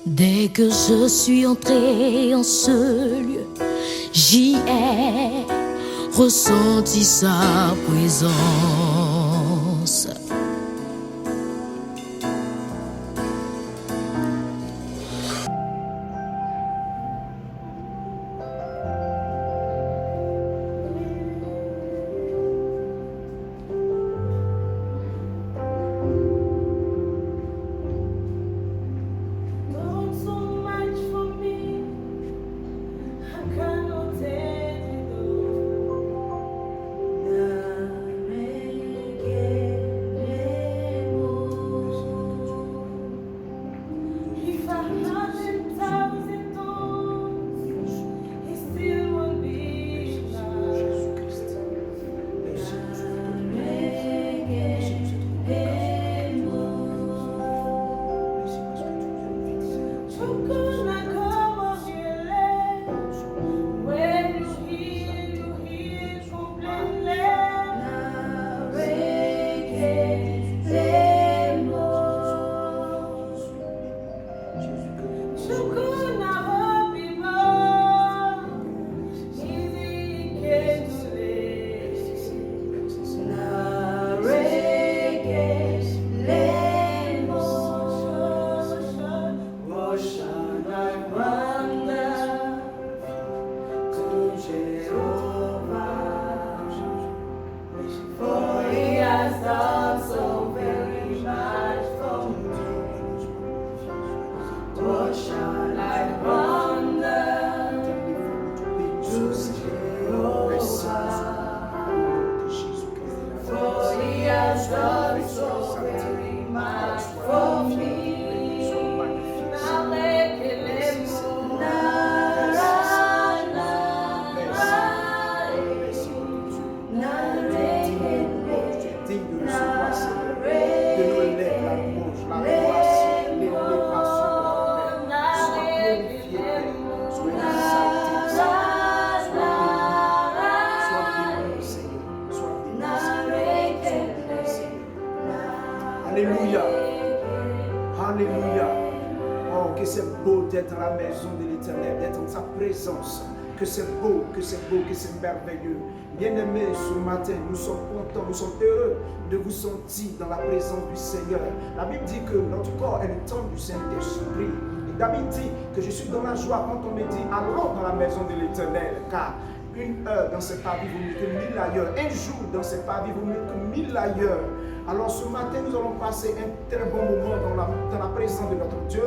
Dès que je suis entré en ce lieu, j'y ai ressenti sa présence. Alléluia. Alléluia. Oh, que c'est beau d'être à la maison de l'Éternel, d'être en sa présence. Que c'est beau, que c'est beau, que c'est merveilleux. Bien-aimés, ce matin, nous sommes contents, nous sommes heureux de vous sentir dans la présence du Seigneur. La Bible dit que notre corps est le temple du Saint-Esprit. Et David dit que je suis dans la joie quand on me dit allons dans la maison de l'Éternel, car une heure dans cette pavis vaut mieux que 1000 ailleurs. Un jour dans cette pavis vaut mieux que 1000 ailleurs. Alors ce matin, nous allons passer un très bon moment dans la présence de notre Dieu.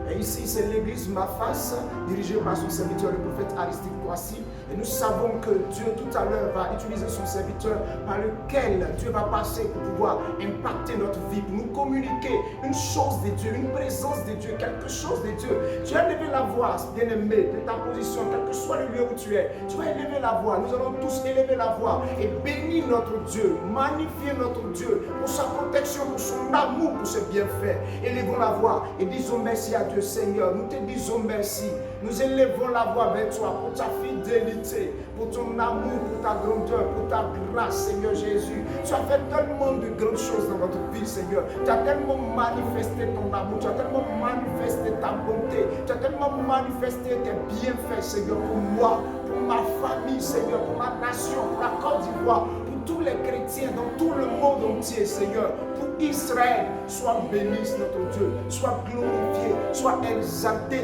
Et ici, c'est l'église Ma Face, dirigée par son serviteur, le prophète Aristide Boissy. Et nous savons que Dieu, tout à l'heure, va utiliser son serviteur par lequel Dieu va passer pour pouvoir impacter notre vie, pour nous communiquer une chose de Dieu, une présence de Dieu, quelque chose de Dieu. Tu as élevé la voix, bien-aimé, de ta position, quel que soit le lieu où tu es. Tu vas élever la voix. Nous allons tous élever la voix et bénir notre Dieu, magnifier notre Dieu pour sa protection, pour son amour, pour ses bienfaits. Élevons la voix et disons merci à Dieu. Seigneur, nous te disons merci. Nous élevons la voix vers toi pour ta fidélité, pour ton amour, pour ta grandeur, pour ta grâce, Seigneur Jésus. Tu as fait tellement de grandes choses dans notre vie, Seigneur. Tu as tellement manifesté ton amour, tu as tellement manifesté ta bonté, tu as tellement manifesté tes bienfaits, Seigneur, pour moi, pour ma famille, Seigneur, pour ma nation, pour la Côte d'Ivoire, pour tous les chrétiens dans tout le monde entier, Seigneur. Pour Israël, sois béni, notre Dieu, sois glorifié, sois exalté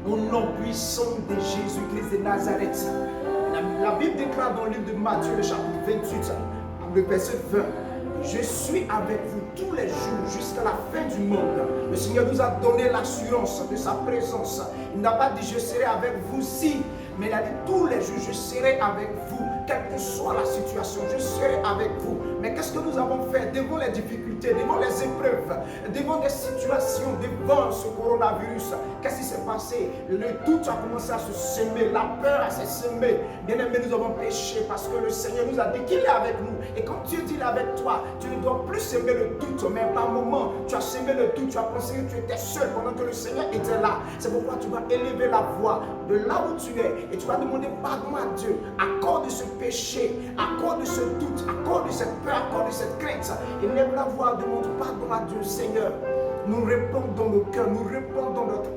au nom puissant de Jésus-Christ de Nazareth. La Bible déclare dans le livre de Matthieu, le chapitre 28, le verset 20. Je suis avec vous tous les jours jusqu'à la fin du monde. Le Seigneur nous a donné l'assurance de sa présence. Il n'a pas dit je serai avec vous si, mais il a dit tous les jours je serai avec vous. Quelle que soit la situation, je serai avec vous. Mais qu'est-ce que nous avons fait devant les difficultés, devant les épreuves, devant des situations, devant ce coronavirus? Qu'est-ce qui s'est passé? Le doute a commencé à se semer, la peur a se semer. Bien aimé, nous avons péché parce que le Seigneur nous a dit qu'il est avec nous. Et quand Dieu dit qu'il est avec toi, tu ne dois plus semer le doute. Mais par moment, tu as semé le doute, tu as pensé que tu étais seul pendant que le Seigneur était là. C'est pourquoi tu vas élever la voix de là où tu es et tu vas demander pardon à Dieu à cause de ce péché, à cause de ce doute, à cause de cette peur, à cause de cette crainte. Élève la voix, demande pardon à Dieu. Seigneur, nous répandons nos cœurs, nous répandons notre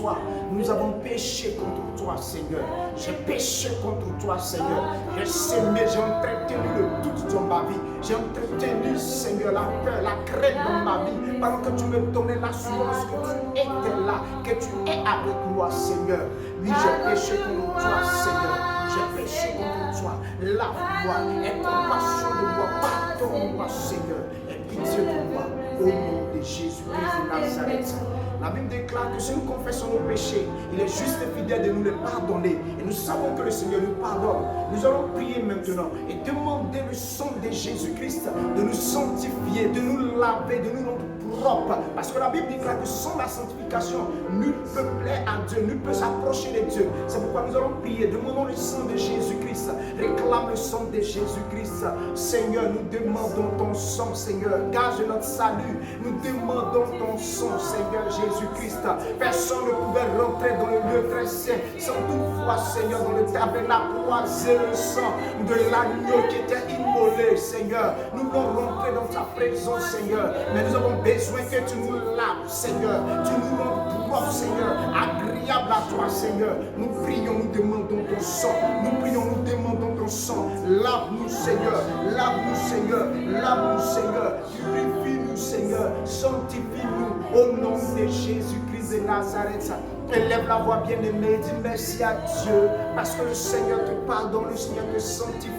toi. Nous avons péché contre toi, Seigneur. J'ai péché contre toi, Seigneur. J'ai sémé, j'ai entretenu le doute dans ma vie. J'ai entretenu, Seigneur, la peur, la crainte dans ma vie. Pendant que tu me donnais l'assurance que tu étais là, que tu es avec moi, Seigneur. Oui, j'ai péché contre toi, Seigneur. J'ai péché contre toi. Lave-moi, aie compassion de moi. Pardonne-moi, Seigneur. Aie pitié de moi. Au nom de Jésus-Christ de Nazareth. La Bible déclare que si nous confessons nos péchés, il est juste et fidèle de nous les pardonner. Et nous savons que le Seigneur nous pardonne. Nous allons prier maintenant et demander le sang de Jésus-Christ de nous sanctifier, de nous laver, de nous rendre propres. Parce que la Bible déclare que sans la sanctification, nul peut plaire à Dieu, nul peut s'approcher de Dieu. C'est pourquoi nous allons prier. Demandons le sang de Jésus-Christ. Réclame le sang de Jésus-Christ. Seigneur, nous demandons ton sang, Seigneur. Gage notre salut. Nous demandons ton sang, Seigneur Jésus-Christ. Personne ne pouvait rentrer dans le lieu très saint sans toutefois, Seigneur, dans le tabernacle, croiser le sang de l'agneau qui était immolé, Seigneur. Nous voulons rentrer dans ta présence, Seigneur. Mais nous avons besoin que tu nous laves, Seigneur. Tu nous rends propre, Seigneur. Agréable à toi, Seigneur. Nous prions, nous demandons ton sang. Nous prions, nous demandons ton sang. Lave-nous, Seigneur. Lave-nous, Seigneur. Lave-nous, Seigneur. Purifie-nous, Seigneur. Sanctifie-nous au nom de Jésus-Christ de Nazareth. Élève la voix bien-aimée, dis merci à Dieu parce que le Seigneur te pardonne, le Seigneur te sanctifie,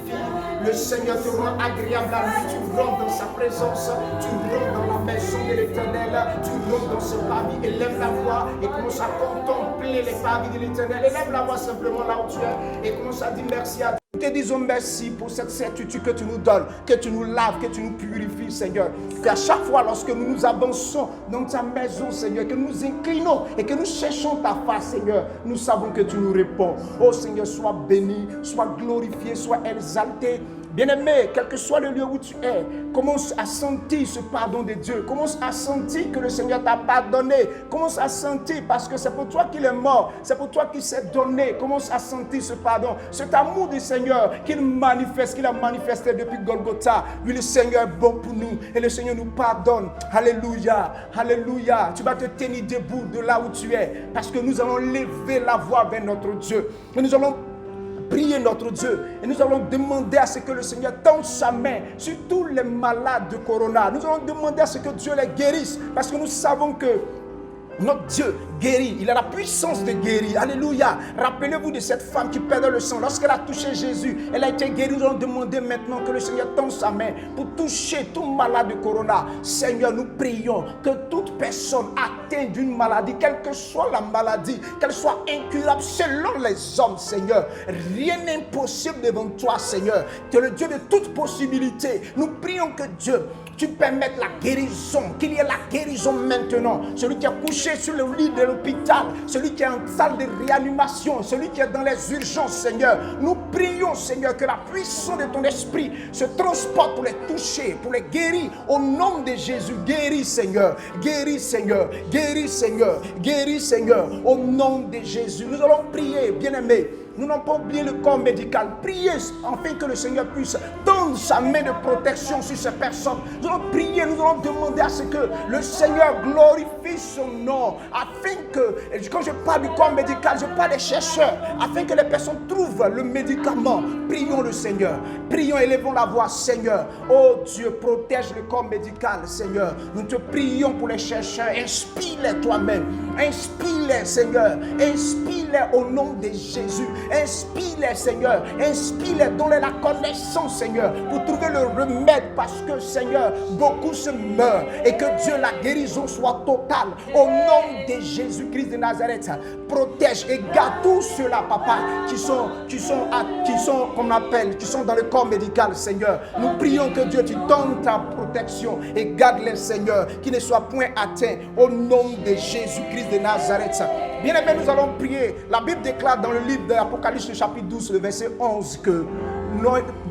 le Seigneur te rend agréable à lui, tu rentres dans sa présence, tu rentres dans la maison de l'Éternel, tu rentres dans ce parvis. Élève la voix et commence à contempler les parvis de l'Éternel. Élève la voix simplement là où tu es et commence à dire merci à Dieu. Nous te disons merci pour cette certitude que tu nous donnes, que tu nous laves, que tu nous purifies, Seigneur. Qu'à chaque fois, lorsque nous nous avançons dans ta maison, Seigneur, que nous nous inclinons et que nous cherchons ta face, Seigneur, nous savons que tu nous réponds. Oh Seigneur, sois béni, sois glorifié, sois exalté. Bien-aimé, quel que soit le lieu où tu es, commence à sentir ce pardon de Dieu. Commence à sentir que le Seigneur t'a pardonné. Commence à sentir parce que c'est pour toi qu'il est mort. C'est pour toi qu'il s'est donné. Commence à sentir ce pardon. Cet amour du Seigneur qu'il manifeste, qu'il a manifesté depuis Golgotha. Oui, le Seigneur est bon pour nous et le Seigneur nous pardonne. Alléluia, alléluia. Tu vas te tenir debout de là où tu es parce que nous allons lever la voix vers notre Dieu. Et nous allons prier notre Dieu et nous allons demander à ce que le Seigneur tende sa main sur tous les malades de Corona. Nous allons demander à ce que Dieu les guérisse parce que nous savons que notre Dieu guérit, il a la puissance de guérir. Alléluia. Rappelez-vous de cette femme qui perdait le sang. Lorsqu'elle a touché Jésus, elle a été guérie. Nous allons demander maintenant que le Seigneur tende sa main pour toucher tout malade de Corona. Seigneur, nous prions que toute personne atteinte d'une maladie, quelle que soit la maladie, qu'elle soit incurable selon les hommes, Seigneur. Rien n'est impossible devant toi, Seigneur. Tu es le Dieu de toute possibilité. Nous prions que Dieu, tu permettes la guérison, qu'il y ait la guérison maintenant. Celui qui est couché sur le lit de l'hôpital, celui qui est en salle de réanimation, celui qui est dans les urgences, Seigneur. Nous prions, Seigneur, que la puissance de ton esprit se transporte pour les toucher, pour les guérir. Au nom de Jésus, guéris, Seigneur. Guéris, Seigneur. Guéris, Seigneur. Guéris, Seigneur. Au nom de Jésus. Nous allons prier, bien-aimés. Nous n'avons pas oublié le corps médical. Priez afin que le Seigneur puisse tendre sa main de protection sur ces personnes. Nous allons prier, nous allons demander à ce que le Seigneur glorifie son nom. Afin que, quand je parle du corps médical, je parle des chercheurs. Afin que les personnes trouvent le médicament. Prions le Seigneur. Prions, élevons la voix, Seigneur. Oh Dieu, protège le corps médical, Seigneur. Nous te prions pour les chercheurs. Inspire-les toi-même. Inspire-les, Seigneur. Inspire-les au nom de Jésus. Inspire-les, Seigneur. Inspire-les, donne-les la connaissance, Seigneur, pour trouver le remède parce que, Seigneur, beaucoup se meurent et que Dieu, la guérison soit totale. Au nom de Jésus-Christ de Nazareth, protège et garde tous ceux-là, papa, qui sont dans le corps médical, Seigneur. Nous prions que Dieu, tu donnes ta protection et garde-les, Seigneur, qui ne soient point atteints au nom de Jésus-Christ de Nazareth. Bien aimé, nous allons prier. La Bible déclare dans le livre de l'Apocalypse, chapitre 12, le verset 11, que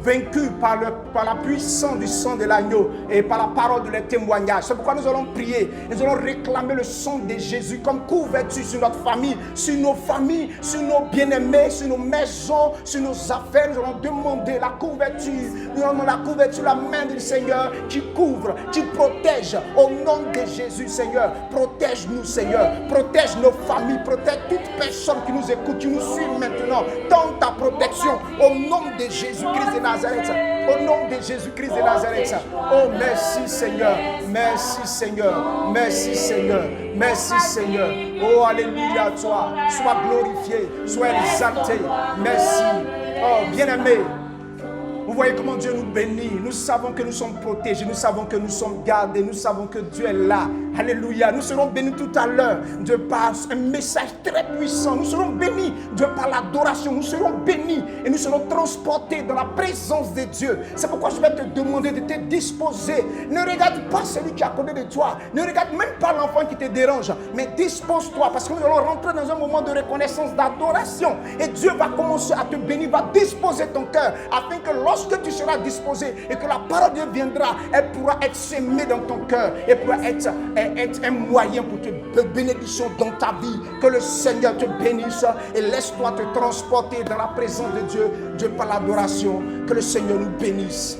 vaincus par la puissance du sang de l'agneau et par la parole de leur témoignage. C'est pourquoi nous allons prier. Nous allons réclamer le sang de Jésus comme couverture sur notre famille, sur nos familles, sur nos bien-aimés, sur nos maisons, sur nos affaires. Nous allons demander la couverture. Nous allons demander la couverture, la main du Seigneur qui couvre, qui protège. Au nom de Jésus, Seigneur, protège-nous, Seigneur. Protège nos familles, protège toute personne qui nous écoute, qui nous suit maintenant. Tends ta protection au nom de Jésus-Christ de Nazareth. Au nom de Jésus-Christ de Nazareth. Oh, merci Seigneur. Merci Seigneur. Merci Seigneur. Merci Seigneur. Oh, alléluia à toi. Sois glorifié. Sois exalté. Merci. Oh, bien-aimé. Vous voyez comment Dieu nous bénit. Nous savons que nous sommes protégés. Nous savons que nous sommes gardés. Nous savons que Dieu est là. Alléluia. Nous serons bénis tout à l'heure. Dieu passe un message très puissant. Nous serons bénis. Dieu par l'adoration. Nous serons bénis. Et nous serons transportés dans la présence de Dieu. C'est pourquoi je vais te demander de te disposer. Ne regarde pas celui qui est à côté de toi. Ne regarde même pas l'enfant qui te dérange. Mais dispose-toi. Parce que nous allons rentrer dans un moment de reconnaissance, d'adoration. Et Dieu va commencer à te bénir. Va disposer ton cœur. Afin que lorsque tu seras disposé et que la parole de Dieu viendra, elle pourra être semée dans ton cœur. Elle pourra être un moyen pour te bénédiction dans ta vie. Que le Seigneur te bénisse et laisse-toi te transporter dans la présence de Dieu. Dieu par l'adoration. Que le Seigneur nous bénisse.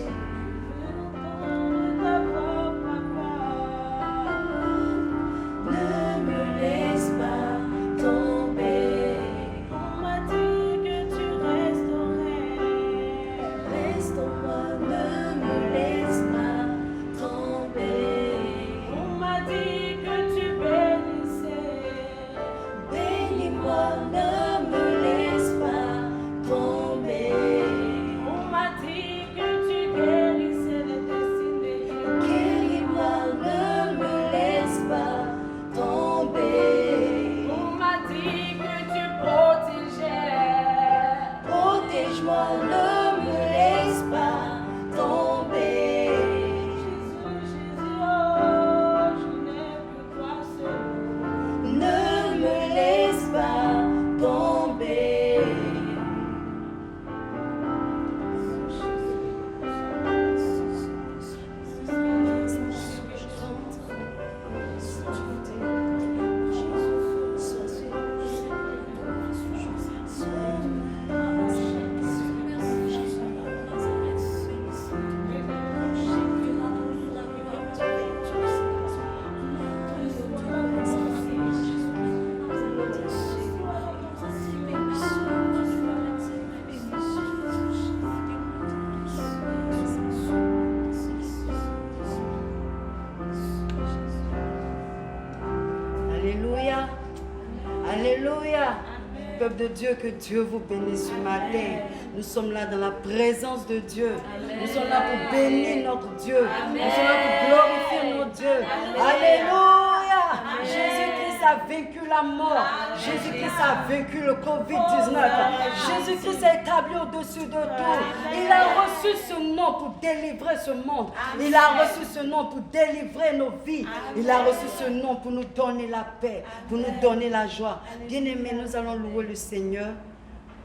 Alléluia. Alléluia. Peuple de Dieu, que Dieu vous bénisse ce matin. Nous sommes là dans la présence de Dieu. Nous sommes là pour bénir notre Dieu. Nous sommes là pour glorifier notre Dieu. Alléluia. Jésus-Christ a vaincu la mort. Jésus-Christ a vaincu le Covid-19. Jésus-Christ est établi au-dessus de tout. Il a reçu ce nom pour délivrer ce monde. Il a reçu ce nom pour délivrer nos vies. Il a reçu ce nom pour nous donner la paix, pour nous donner la joie. Bien-aimés, nous allons louer le Seigneur.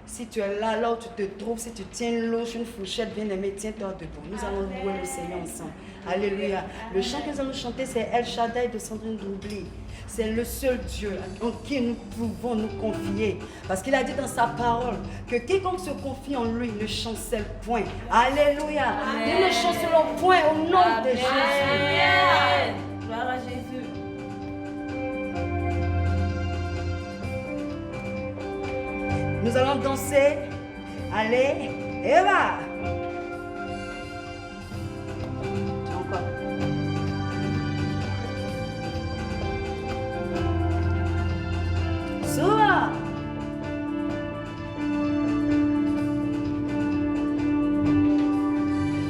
Si tu es là, là où tu te trouves, si tu tiens une louche, une fourchette, bien-aimé, tiens-toi debout. Nous allons louer le Seigneur ensemble. Alléluia. Le chant que nous allons chanter, c'est El Shaddai de Sandrine Doumbé. C'est le seul Dieu en qui nous pouvons nous confier. Parce qu'il a dit dans sa parole que quiconque se confie en lui ne chancelle point. Alléluia. Nous ne chancelons point au nom de Jésus. Gloire à Jésus. Nous allons danser. Allez, Eva. Encore. Sois.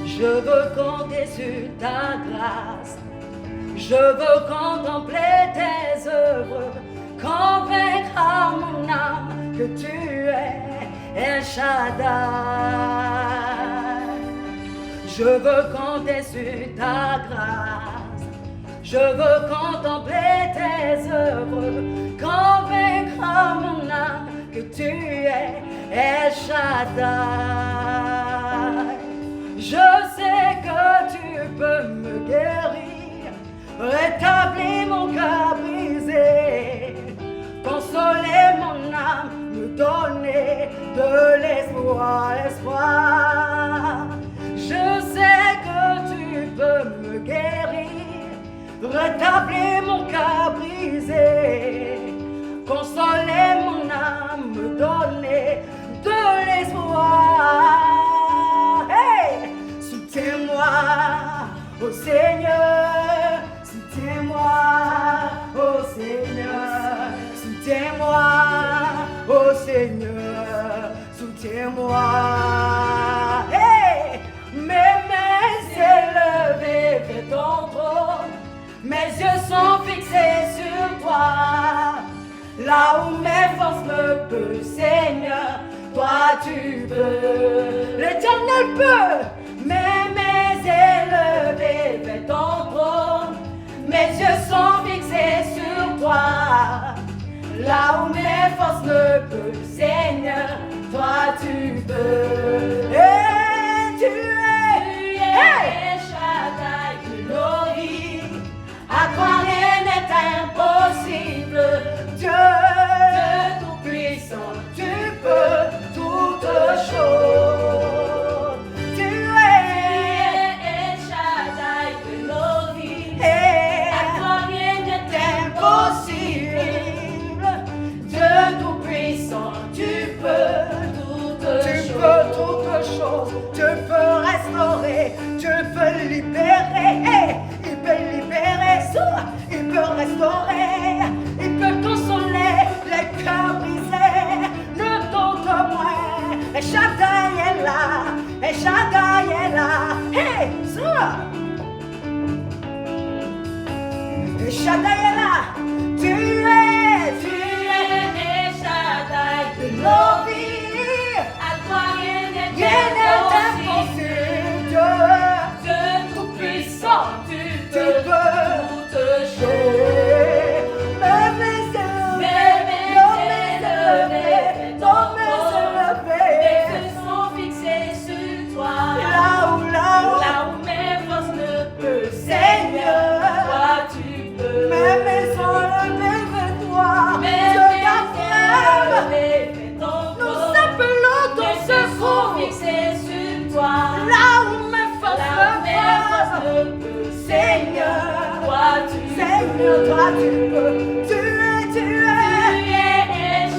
Je veux compter sur ta grâce. Je veux contempler tes œuvres, convaincre à mon âme que tu es El Shaddai. Je veux compter sur ta grâce. Je veux contempler tes œuvres, convaincre à mon âme que tu es El Shaddai. rétablis mon cœur brisé, consoler mon âme, me donner de l'espoir, l'espoir. Je sais que tu peux me guérir, rétablir mon cœur brisé, consoler mon âme, me donner de l'espoir. Hey! Soutiens-moi, ô Seigneur, soutiens-moi, ô Seigneur, soutiens-moi, ô Seigneur, soutiens-moi. Hey! Mes mains s'élevées vers ton trône, mes yeux sont fixés sur toi. Là où mes forces me peuvent, Seigneur, toi tu peux. L'Éternel peut. Mes mains élevées vers ton trône, mes yeux sont fixés sur toi. Là où mes forces me peuvent, Seigneur, toi tu peux. Et tu es Shaddai de nos vies. À toi rien n'est impossible. Dieu tout-puissant, tu peux toutes choses. Tu es Shaddai de nos vies. À toi rien n'est impossible. Dieu tout-puissant, tu peux toutes choses. Tu peux restaurer, tu peux libérer. Il peut libérer, il peut restaurer, il peut consoler les cœurs brisés. Ne doute moins, et Shaddai est là, et Shaddai est là. Hey, ça! Et Shaddai est là. Tu es Shaddai de nos vies. À toi rien n'est impossible. Dieu tout-puissant, tu peux toutes choses. Mes mains élevées, mes yeux sont fixés sur toi. Là où mes forces ne peuvent, Seigneur, toi tu peux. Mes mains sont levées vers toi. Dieu t'affirme. Nous appelons ton secours. Fixés sur toi. Là où mes forces ne peuvent, Seigneur, toi tu peux. Tu es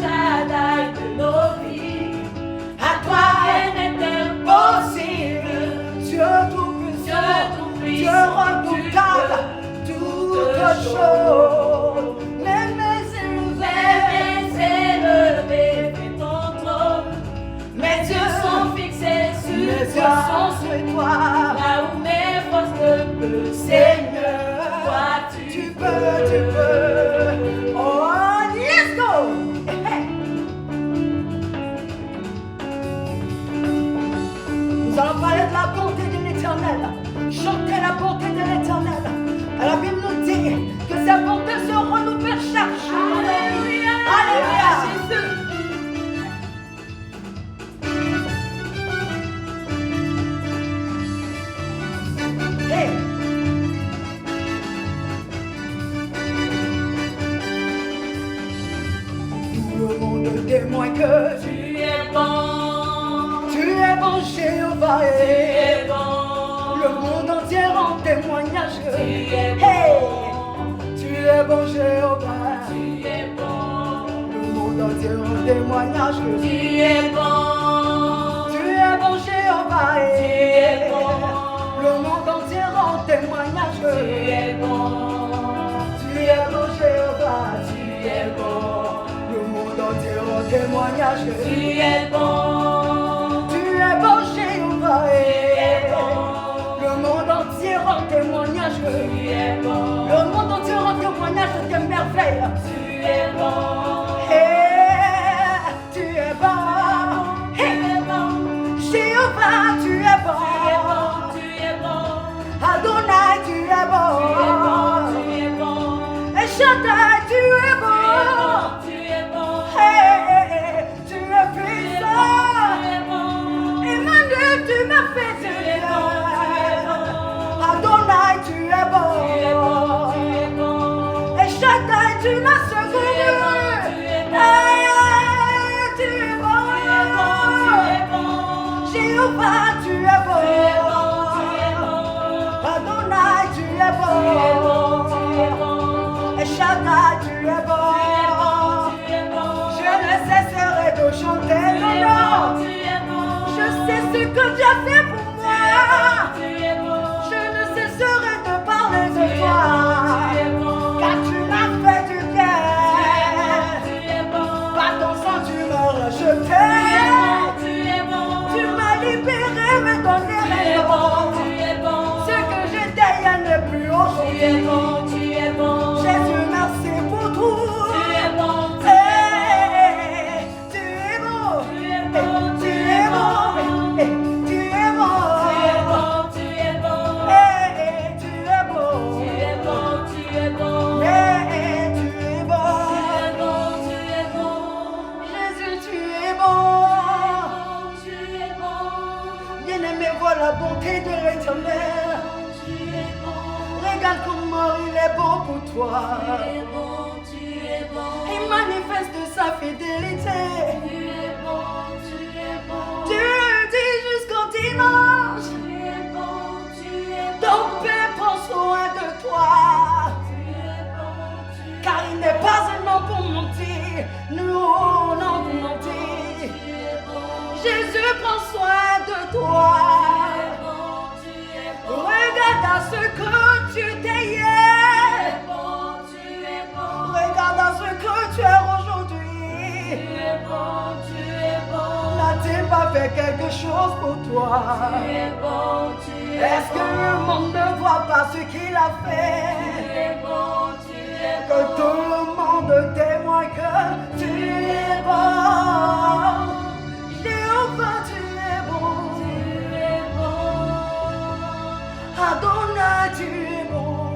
Shaddai de nos vies. À toi rien n'est impossible. Dieu tout-puissant, Dieu redoutable, toutes choses. Mes mains élevées vers ton trône. Mes yeux sont fixés sur toi. Là où mes forces ne peuvent, Seigneur, toi tu peux. Oh, let's go! Nous allons parler de la bonté de l'Éternel. Chanter la bonté de l'Éternel. La Bible nous dit que sa bonté se renouvelle chaque jour. Alléluia! Alléluia! Hey! Le monde témoigne que tu es bon. Tu es bon, Jéhovah. Tu es bon. Le monde entier rend témoignage. Tu es bon. Hey! Tu es bon, Jéhovah. Tu es bon. Le monde entier rend témoignage. Tu es bon. Tu es bon, Jéhovah. Tu es bon. Le monde entier rend témoignage. Tu es bon. Tu es bon, Jéhovah. Tu es bon. Le monde entier rend témoignage. Tu es bon. Tu es bon, Jéhovah. Tu es bon. Le monde entier rend témoignage. Tu es bon. Le monde entier rend témoignage de tes merveilles. Tu es bon. Hey, tu es bon. Hey, tu es bon. Jéhovah, tu es bon. Tu es bon. Adonai, tu es bon. Tu es bon. Et Shaddai, tu es bon. Tu es bon. Hey, tu es puissant. Tu es bon. Emmanuel, tu m'as fait du bien. Adonai, tu es bon. tu m'as secouru. Tu es bon. Jéhovah, tu es bon. Adonai, tu es bon. Et Shaddai, tu es bon. Je ne cesserai de chanter ton nom. Je sais ce que tu as fait pour moi. Je ne cesserai de parler de toi. Car tu m'as fait du bien. Par ton sang, tu m'as rejeté. Tu m'as libéré, me donné raison. Ce que j'étais hier n'est plus aujourd'hui. Jésus, merci pour tout. La bonté de l'Éternel. Regarde comment il est bon pour toi. Il manifeste sa fidélité. Tu le dis jusqu'au dimanche. Ton Père prend soin de toi. Car il n'est pas un homme pour mentir. Nous, non pour mentir. Jésus prend soin de toi. Regarde à ce que tu t'es hier. Regarde à ce que tu es aujourd'hui. N'a-t-il pas fait quelque chose pour toi? Est-ce que le monde ne voit pas ce qu'il a fait? Que tout le monde témoigne que tu es bon. Jéhovah, tu es bon. Adonai, tu es bon.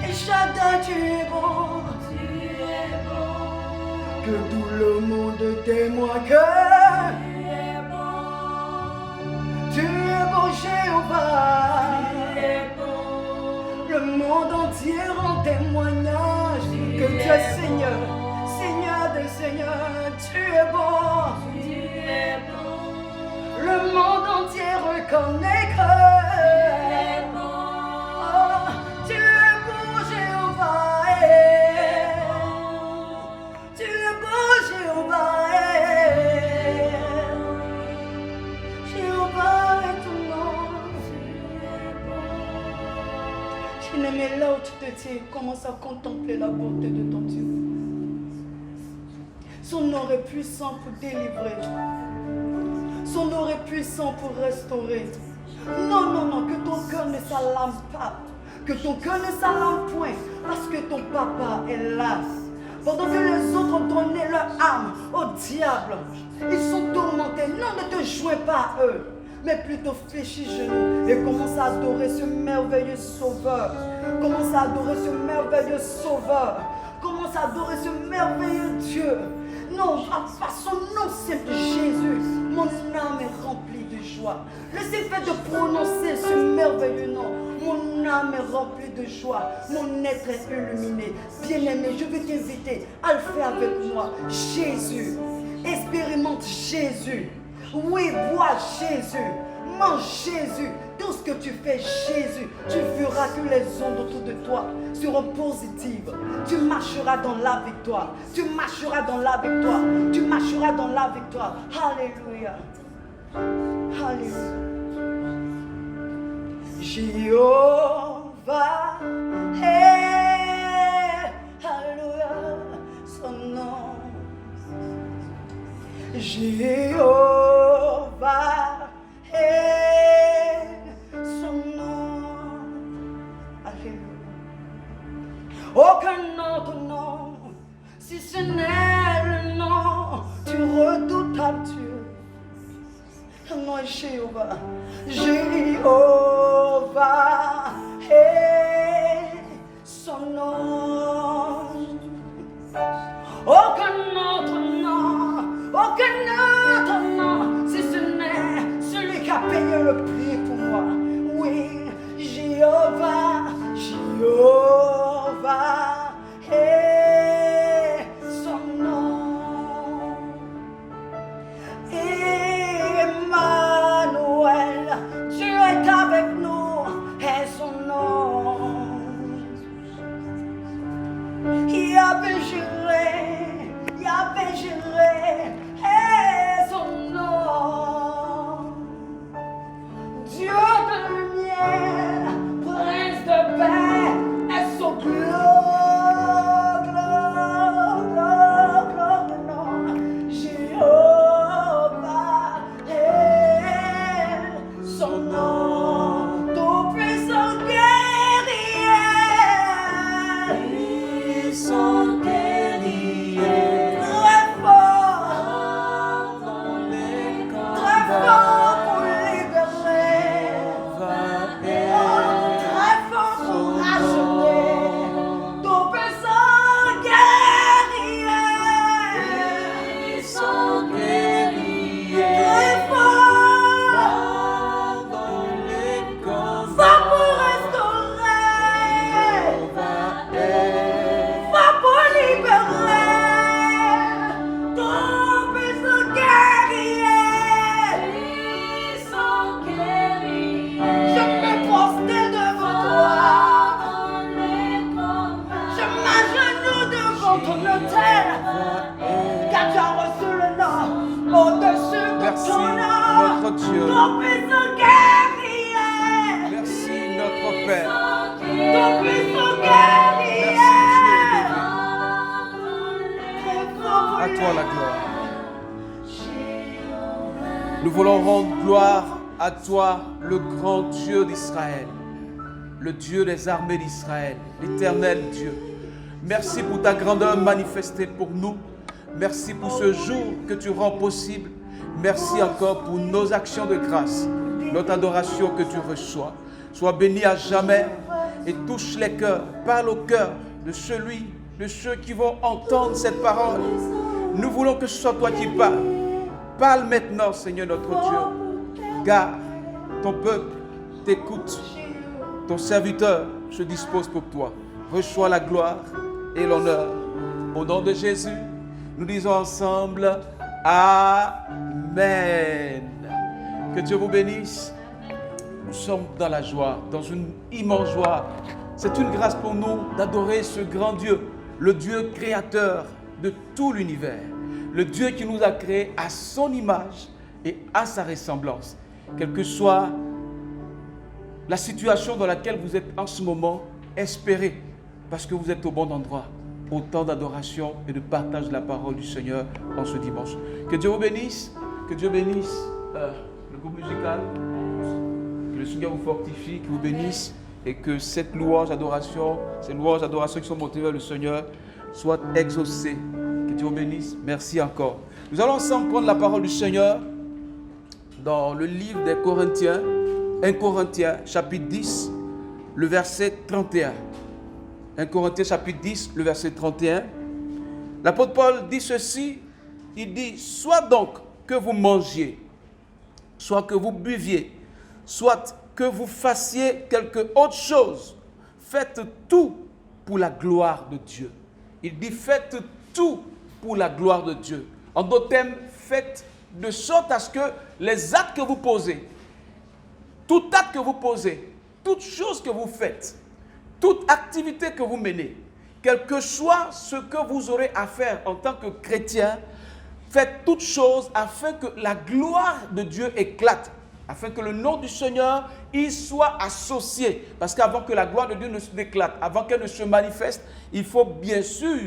Et Shaddai, tu es bon. Que tout le monde témoigne que tu es bon, Jéhovah. Le monde entier rend témoignage que tu es Seigneur, Seigneur des Seigneurs. Tu es bon. Le monde entier reconnaît que tu es bon, Jéhovah. Tu es bon, Jéhovah. Jéhovah est ton nom. Bien-aimé, là où tu te tiens, commence à contempler la bonté de ton Dieu. Son nom est puissant pour délivrer. Son nom est puissant pour restaurer. Non, non, non, que ton cœur ne s'alarme pas. Que ton cœur ne s'alarme point. Parce que ton papa est là. Pendant que les autres ont donné leur âme au diable, ils sont tourmentés. Non, ne te joins pas à eux, mais plutôt fléchis genoux et commence à adorer ce merveilleux sauveur. Commence à adorer ce merveilleux sauveur. Commence à adorer ce merveilleux Dieu. Non, par son nom simple, Jésus, mon âme est remplie de joie. Le simple fait de prononcer ce merveilleux nom, mon âme est remplie de joie. Mon être est illuminé. Bien-aimé, je veux t'inviter à le faire avec moi. Jésus, expérimente Jésus. Oui, bois Jésus. Mange Jésus. Tout ce que tu fais, Jésus, tu verras que les ondes autour de toi seront positives. Tu marcheras dans la victoire. Tu marcheras dans la victoire. Tu marcheras dans la victoire. Alléluia. Alléluia. Jéhovah est, alléluia, son nom. Jéhovah est son nom. Alléluia. Aucun autre nom, si ce n'est le nom du redoutable Dieu. Le nom est Jéhovah. Jéhovah est son nom. Aucun autre nom, si ce n'est celui qui a payé le prix pour moi. Oui, Jéhovah, Jéhovah. Yahvé Jireh, Yahvé Jireh est son nom. Dieu de lumière, prince de paix est son gloire, gloire, gloire, gloire, non. Jéhovah est son nom, tout-puissant guerrier. Son guerrier, Très fort, dans les très combats, fort pour libérer, très fort pour racheter, tout-puissant guerrier. son guerrier, Très fort, dans les fort combats, pour restaurer, est fort pour libérer, tout-puissant guerrier. son guerrier, Je me prosterne devant toi, dans les combats, je m'agenouille devant ton autel, car tu as reçu le nom au-dessus de Merci, ton nom. notre Dieu. Tout-puissant guerrier, Merci notre Père. tout-puissant guerrier. À toi la gloire. Nous voulons rendre gloire à toi, le grand Dieu d'Israël, le Dieu des armées d'Israël, l'éternel Dieu. Merci pour ta grandeur manifestée pour nous. Merci pour ce jour que tu rends possible. Merci encore pour nos actions de grâce, notre adoration que tu reçois. Sois béni à jamais et touche les cœurs, parle au cœur de ceux qui vont entendre cette parole. Nous voulons que ce soit toi qui parles. Parle maintenant, Seigneur notre Dieu, car ton peuple t'écoute. Ton serviteur se dispose pour toi. Reçois la gloire et l'honneur. Au nom de Jésus, nous disons ensemble Amen. Que Dieu vous bénisse. Nous sommes dans la joie, dans une immense joie. C'est une grâce pour nous d'adorer ce grand Dieu, le Dieu créateur de tout l'univers, le Dieu qui nous a créés à son image et à sa ressemblance. Quelle que soit la situation dans laquelle vous êtes en ce moment, espérez, parce que vous êtes au bon endroit. Autant d'adoration et de partage de la parole du Seigneur en ce dimanche. Que Dieu vous bénisse, que Dieu bénisse le groupe musical, que le Seigneur vous fortifie, qu'il vous bénisse et que cette louange, adoration, ces louanges, adorations qui sont montées vers le Seigneur soient exaucées. Que Dieu vous bénisse. Merci encore. Nous allons ensemble prendre la parole du Seigneur dans le livre des Corinthiens, 1 Corinthiens chapitre 10, le verset 31. 1 Corinthiens chapitre 10, le verset 31. L'apôtre Paul dit ceci, il dit, soit donc que vous mangiez, soit que vous buviez, soit que vous fassiez quelque autre chose, faites tout pour la gloire de Dieu. Il dit, faites tout pour la gloire de Dieu. En d'autres termes, faites de sorte à ce que les actes que vous posez, tout acte que vous posez, toute chose que vous faites, toute activité que vous menez, quel que soit ce que vous aurez à faire en tant que chrétien, faites toutes choses afin que la gloire de Dieu éclate, afin que le nom du Seigneur y soit associé. Parce qu'avant que la gloire de Dieu ne se éclate, avant qu'elle ne se manifeste, il faut bien sûr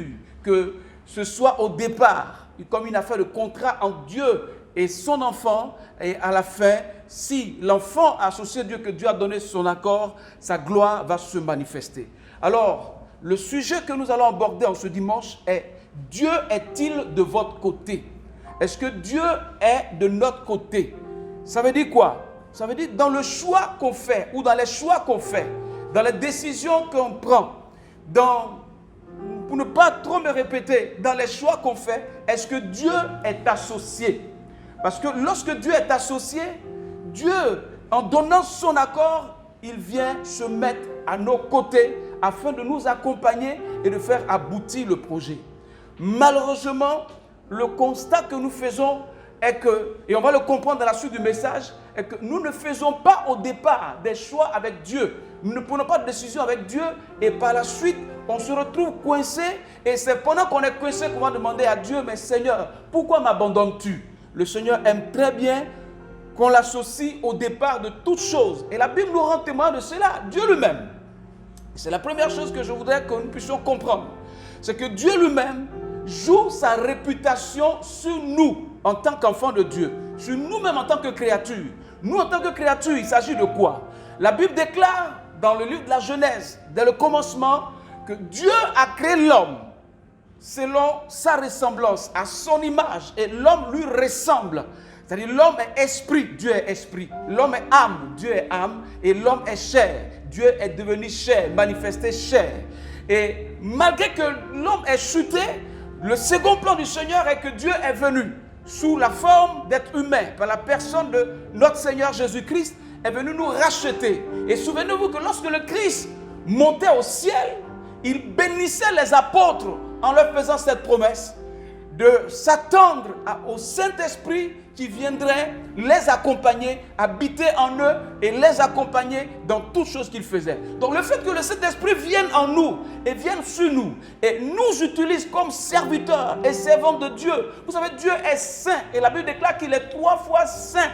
que ce soit au départ comme une affaire de contrat entre Dieu et son enfant, et à la fin, si l'enfant a associé Dieu, que Dieu a donné son accord, sa gloire va se manifester. Alors, le sujet que nous allons aborder en ce dimanche est « Dieu est-il de votre côté ?» Est-ce que Dieu est de notre côté? Ça veut dire quoi? Ça veut dire dans le choix qu'on fait, ou dans les choix qu'on fait, dans les décisions qu'on prend, pour ne pas trop me répéter, dans les choix qu'on fait, est-ce que Dieu est associé? Parce que lorsque Dieu est associé, Dieu, en donnant son accord, il vient se mettre à nos côtés afin de nous accompagner et de faire aboutir le projet. Malheureusement, le constat que nous faisons est que, et on va le comprendre dans la suite du message, est que nous ne faisons pas au départ des choix avec Dieu. Nous ne prenons pas de décision avec Dieu et par la suite, on se retrouve coincé et c'est pendant qu'on est coincé qu'on va demander à Dieu, mais Seigneur, pourquoi m'abandonnes-tu? Le Seigneur aime très bien qu'on l'associe au départ de toutes choses. Et la Bible nous rend témoin de cela, Dieu lui-même. C'est la première chose que je voudrais que nous puissions comprendre. C'est que Dieu lui-même joue sa réputation sur nous en tant qu'enfants de Dieu, sur nous-mêmes en tant que créatures. Nous, en tant que créatures, il s'agit de quoi? La Bible déclare dans le livre de la Genèse, dès le commencement, que Dieu a créé l'homme selon sa ressemblance, à son image, et l'homme lui ressemble. C'est-à-dire l'homme est esprit, Dieu est esprit. L'homme est âme, Dieu est âme. Et l'homme est chair, Dieu est devenu chair, manifesté chair. Et malgré que l'homme ait chuté, le second plan du Seigneur est que Dieu est venu sous la forme d'être humain, par la personne de notre Seigneur Jésus-Christ, est venu nous racheter. Et souvenez-vous que lorsque le Christ montait au ciel, il bénissait les apôtres en leur faisant cette promesse de s'attendre au Saint-Esprit qui viendrait les accompagner, habiter en eux et les accompagner dans toutes choses qu'ils faisaient. Donc le fait que le Saint-Esprit vienne en nous et vienne sur nous et nous utilise comme serviteurs et servants de Dieu. Vous savez, Dieu est saint et la Bible déclare qu'il est 3 fois saint.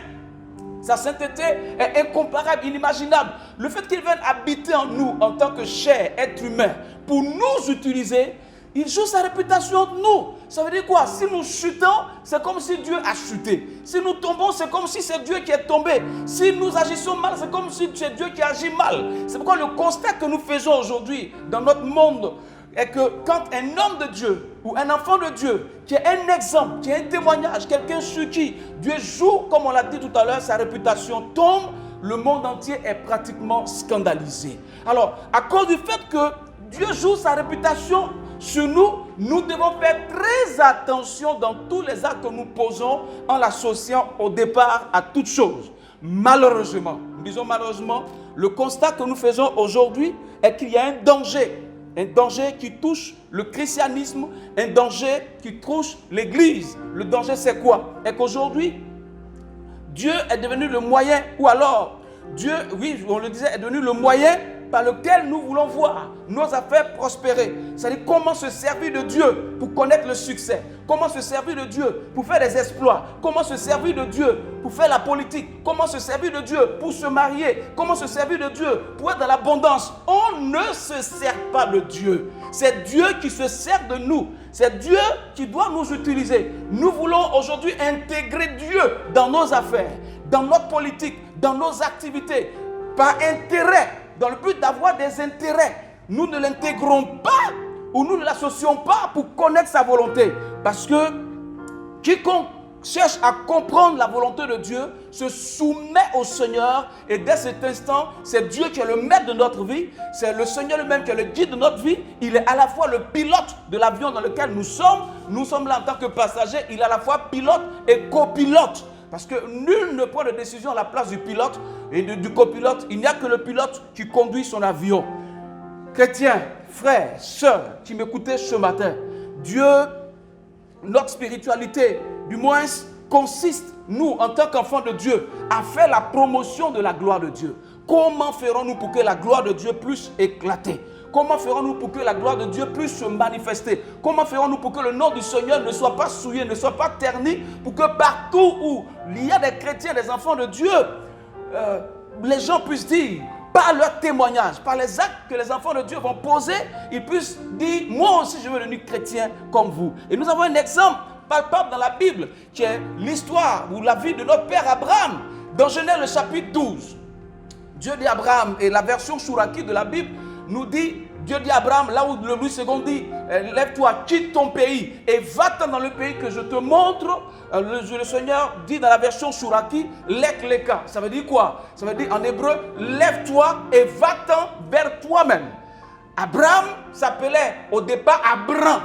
Sa sainteté est incomparable, inimaginable. Le fait qu'il vienne habiter en nous en tant que chair, être humain, pour nous utiliser, il joue sa réputation entre nous. Ça veut dire quoi? Si nous chutons, c'est comme si Dieu a chuté. Si nous tombons, c'est comme si c'est Dieu qui est tombé. Si nous agissons mal, c'est comme si c'est Dieu qui agit mal. C'est pourquoi le constat que nous faisons aujourd'hui dans notre monde est que quand un homme de Dieu ou un enfant de Dieu qui est un exemple, qui est un témoignage, quelqu'un sur qui Dieu joue, comme on l'a dit tout à l'heure, sa réputation tombe, le monde entier est pratiquement scandalisé. Alors, à cause du fait que Dieu joue sa réputation sur nous, nous devons faire très attention dans tous les actes que nous posons en l'associant au départ à toutes choses. Malheureusement, nous disons malheureusement, le constat que nous faisons aujourd'hui est qu'il y a un danger qui touche le christianisme, un danger qui touche l'Église. Le danger c'est quoi? Est qu'aujourd'hui, Dieu est devenu le moyen, ou alors Dieu, oui, on le disait, est devenu le moyen par lequel nous voulons voir nos affaires prospérer. C'est-à-dire comment se servir de Dieu pour connaître le succès. Comment se servir de Dieu pour faire des exploits. Comment se servir de Dieu pour faire la politique. Comment se servir de Dieu pour se marier. Comment se servir de Dieu pour être dans l'abondance. On ne se sert pas de Dieu. C'est Dieu qui se sert de nous. C'est Dieu qui doit nous utiliser. Nous voulons aujourd'hui intégrer Dieu dans nos affaires, dans notre politique, dans nos activités, par intérêt. Dans le but d'avoir des intérêts, nous ne l'intégrons pas ou nous ne l'associons pas pour connaître sa volonté. Parce que quiconque cherche à comprendre la volonté de Dieu se soumet au Seigneur et dès cet instant, c'est Dieu qui est le maître de notre vie, c'est le Seigneur lui-même qui est le guide de notre vie. Il est à la fois le pilote de l'avion dans lequel nous sommes là en tant que passagers, il est à la fois pilote et copilote. Parce que nul ne prend de décision à la place du pilote et du copilote. Il n'y a que le pilote qui conduit son avion. Chrétiens, frères, sœurs qui m'écoutaient ce matin, Dieu, notre spiritualité, du moins, consiste, nous, en tant qu'enfants de Dieu, à faire la promotion de la gloire de Dieu. Comment ferons-nous pour que la gloire de Dieu puisse éclater? Comment ferons-nous pour que la gloire de Dieu puisse se manifester? Comment ferons-nous pour que le nom du Seigneur ne soit pas souillé, ne soit pas terni, pour que partout où il y a des chrétiens, des enfants de Dieu, les gens puissent dire, par leur témoignage, par les actes que les enfants de Dieu vont poser, ils puissent dire, moi aussi je veux devenir chrétien comme vous. Et nous avons un exemple palpable dans la Bible, qui est l'histoire ou la vie de notre père Abraham, dans Genèse le chapitre 12. Dieu dit à Abraham, et la version Chouraki de la Bible nous dit, Dieu dit à Abraham, là où le Louis II dit, lève-toi, quitte ton pays et va-t'en dans le pays que je te montre. Le Seigneur dit dans la version Chouraki, lek leka. Ça veut dire quoi? Ça veut dire en hébreu, lève-toi et va-t'en vers toi-même. Abraham s'appelait au départ Abram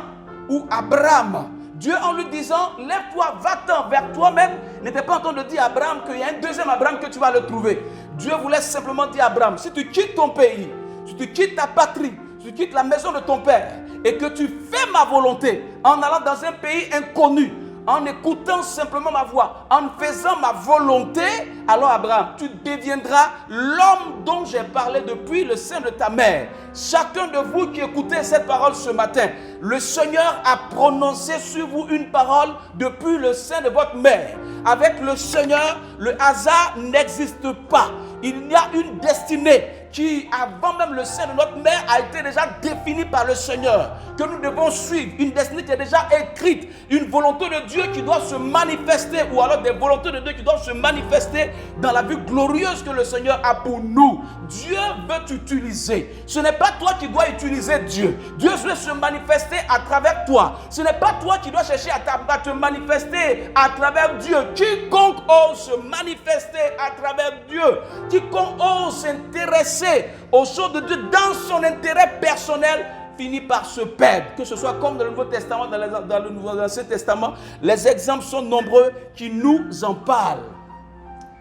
ou Abraham. Dieu, en lui disant, lève-toi, va-t'en vers toi-même, n'était pas en train de dire à Abraham qu'il y a un deuxième Abraham que tu vas le trouver. Dieu voulait simplement dire à Abraham, si tu quittes ton pays, si tu quittes ta patrie, si tu quittes la maison de ton père et que tu fais ma volonté en allant dans un pays inconnu, en écoutant simplement ma voix, en faisant ma volonté, alors Abraham, tu deviendras l'homme dont j'ai parlé depuis le sein de ta mère. Chacun de vous qui écoutez cette parole ce matin, le Seigneur a prononcé sur vous une parole depuis le sein de votre mère. Avec le Seigneur, le hasard n'existe pas. Il y a une destinée qui, avant même le sein de notre mère, a été déjà définie par le Seigneur, que nous devons suivre, une destinée qui est déjà écrite, une volonté de Dieu qui doit se manifester, ou alors des volontés de Dieu qui doivent se manifester dans la vie glorieuse que le Seigneur a pour nous. Dieu veut t'utiliser. Ce n'est pas toi qui dois utiliser Dieu. Dieu veut se manifester à travers toi. Ce n'est pas toi qui dois chercher à te manifester à travers Dieu. Quiconque ose se manifester à travers Dieu, quiconque ose s'intéresser aux choses de Dieu dans son intérêt personnel, finit par se perdre. Que ce soit comme dans le Nouveau Testament, dans l'Ancien Testament, les exemples sont nombreux qui nous en parlent.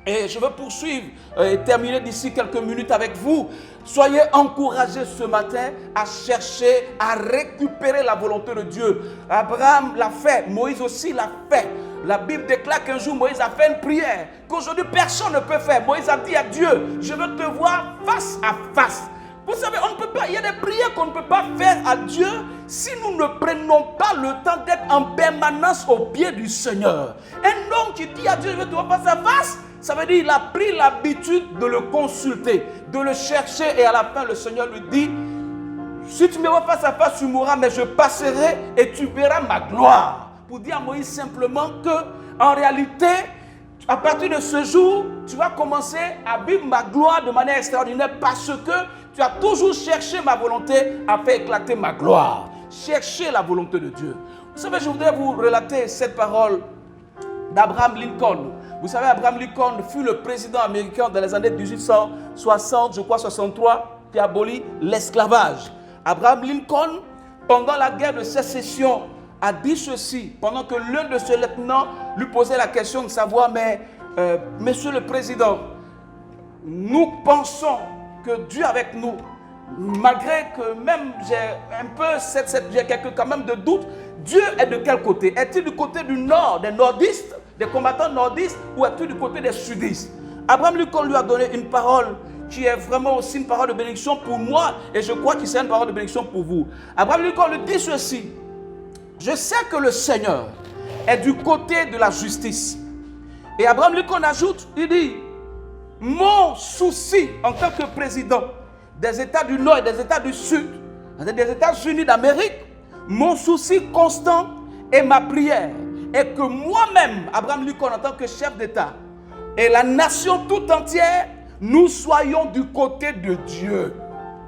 Et je veux poursuivre et terminer d'ici quelques minutes avec vous. Soyez encouragés ce matin à chercher, à récupérer la volonté de Dieu. Abraham l'a fait, Moïse aussi l'a fait. La Bible déclare qu'un jour Moïse a fait une prière qu'aujourd'hui personne ne peut faire. Moïse a dit à Dieu, je veux te voir face à face. Vous savez, on ne peut pas, il y a des prières qu'on ne peut pas faire à Dieu si nous ne prenons pas le temps d'être en permanence au pied du Seigneur. Un homme qui dit à Dieu, je veux te voir face à face, ça veut dire qu'il a pris l'habitude de le consulter, de le chercher, et à la fin le Seigneur lui dit, si tu me vois face à face, tu mourras, mais je passerai et tu verras ma gloire. Pour dire à Moïse simplement que, en réalité, à partir de ce jour, tu vas commencer à vivre ma gloire de manière extraordinaire parce que tu as toujours cherché ma volonté à faire éclater ma gloire. Cherchez la volonté de Dieu. Vous savez, je voudrais vous relater cette parole d'Abraham Lincoln. Vous savez, Abraham Lincoln fut le président américain dans les années 1860, je crois 63, qui abolit l'esclavage. Abraham Lincoln, pendant la guerre de sécession, a dit ceci, pendant que l'un de ses lieutenants lui posait la question de savoir, mais monsieur le président, nous pensons que Dieu est avec nous, malgré que même j'ai un peu, j'ai quelques quand même de doute, Dieu est de quel côté? Est-il du côté du nord, des nordistes, des combattants nordistes, ou est-il du côté des sudistes? Abraham Lincoln lui a donné une parole qui est vraiment aussi une parole de bénédiction pour moi, et je crois que c'est une parole de bénédiction pour vous. Abraham Lincoln lui dit ceci, je sais que le Seigneur est du côté de la justice. Et Abraham Lincoln ajoute, il dit, mon souci en tant que président des États du Nord et des États du Sud, des États-Unis d'Amérique, mon souci constant et ma prière est que moi-même, Abraham Lincoln en tant que chef d'État, et la nation tout entière, nous soyons du côté de Dieu.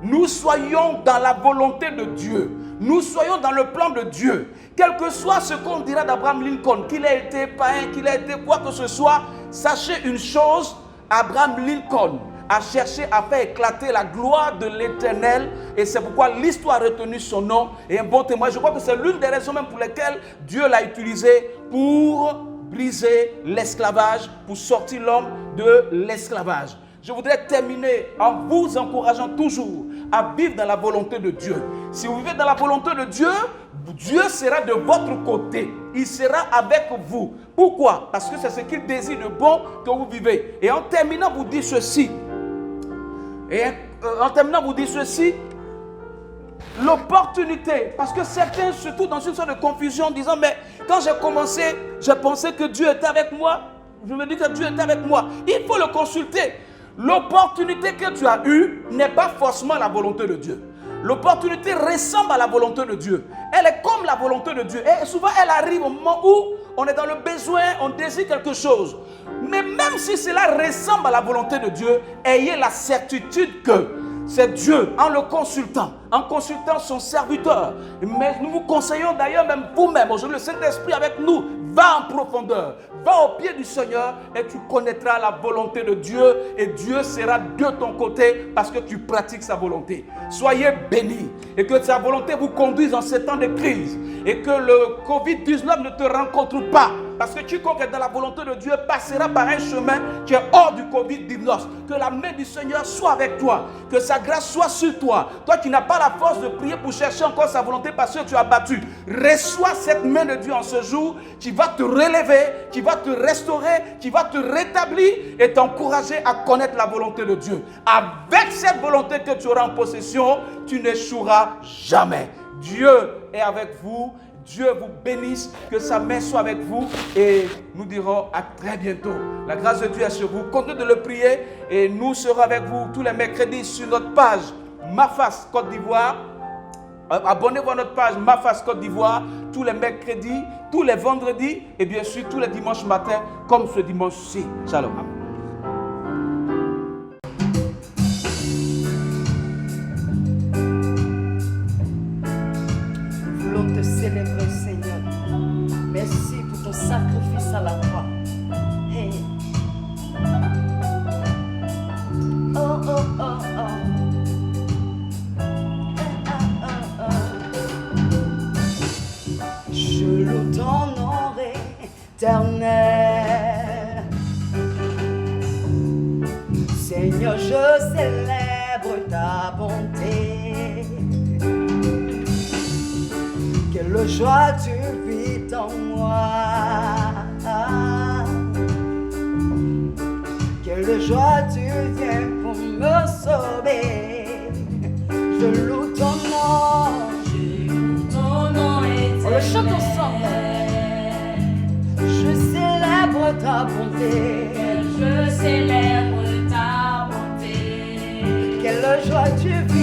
Nous soyons dans la volonté de Dieu. Nous soyons dans le plan de Dieu. Quel que soit ce qu'on dira d'Abraham Lincoln, qu'il ait été païen, qu'il ait été quoi que ce soit, sachez une chose, Abraham Lincoln a cherché à faire éclater la gloire de l'Éternel, et c'est pourquoi l'histoire a retenu son nom et un bon témoin. Je crois que c'est l'une des raisons même pour lesquelles Dieu l'a utilisé pour briser l'esclavage, pour sortir l'homme de l'esclavage. Je voudrais terminer en vous encourageant toujours à vivre dans la volonté de Dieu. Si vous vivez dans la volonté de Dieu, Dieu sera de votre côté. Il sera avec vous. Pourquoi? Parce que c'est ce qu'il désire de bon que vous vivez. Et en terminant, vous dites ceci. L'opportunité, parce que certains se trouvent dans une sorte de confusion en disant, mais quand j'ai commencé, j'ai pensé que Dieu était avec moi. Je me dis que Dieu était avec moi. Il faut le consulter. L'opportunité que tu as eue n'est pas forcément la volonté de Dieu. L'opportunité ressemble à la volonté de Dieu. Elle est comme la volonté de Dieu. Et souvent, elle arrive au moment où on est dans le besoin, on désire quelque chose. Mais même si cela ressemble à la volonté de Dieu, ayez la certitude que c'est Dieu, en le consultant son serviteur. Mais nous vous conseillons d'ailleurs même vous-même, aujourd'hui le Saint-Esprit avec nous, va en profondeur, va au pied du Seigneur et tu connaîtras la volonté de Dieu et Dieu sera de ton côté parce que tu pratiques sa volonté. Soyez bénis et que sa volonté vous conduise en ces temps de crise et que le Covid-19 ne te rencontre pas. Parce que quiconque est dans la volonté de Dieu passera par un chemin qui est hors du Covid-19. Que la main du Seigneur soit avec toi. Que sa grâce soit sur toi. Toi qui n'as pas la force de prier pour chercher encore sa volonté parce que tu as battu. Reçois cette main de Dieu en ce jour qui va te relever, qui va te restaurer, qui va te rétablir et t'encourager à connaître la volonté de Dieu. Avec cette volonté que tu auras en possession, tu n'échoueras jamais. Dieu est avec vous. Dieu vous bénisse, que sa main soit avec vous et nous dirons à très bientôt. La grâce de Dieu est sur vous. Continuez de le prier et nous serons avec vous tous les mercredis sur notre page Maface Côte d'Ivoire. Abonnez-vous à notre page Maface Côte d'Ivoire tous les mercredis, tous les vendredis et bien sûr tous les dimanches matins comme ce dimanche-ci. Shalom. Te célébrer, Seigneur. Merci pour ton sacrifice à la croix. Hey. Oh, oh, oh, oh. Je loue ton nom éternel. Seigneur, je célèbre ta bonté. Quelle joie tu vis en moi. Quelle joie tu viens pour me sauver. Je loue ton nom. Ton nom est On le chante ensemble. Je célèbre ta bonté. Je célèbre ta bonté. Quelle joie tu vis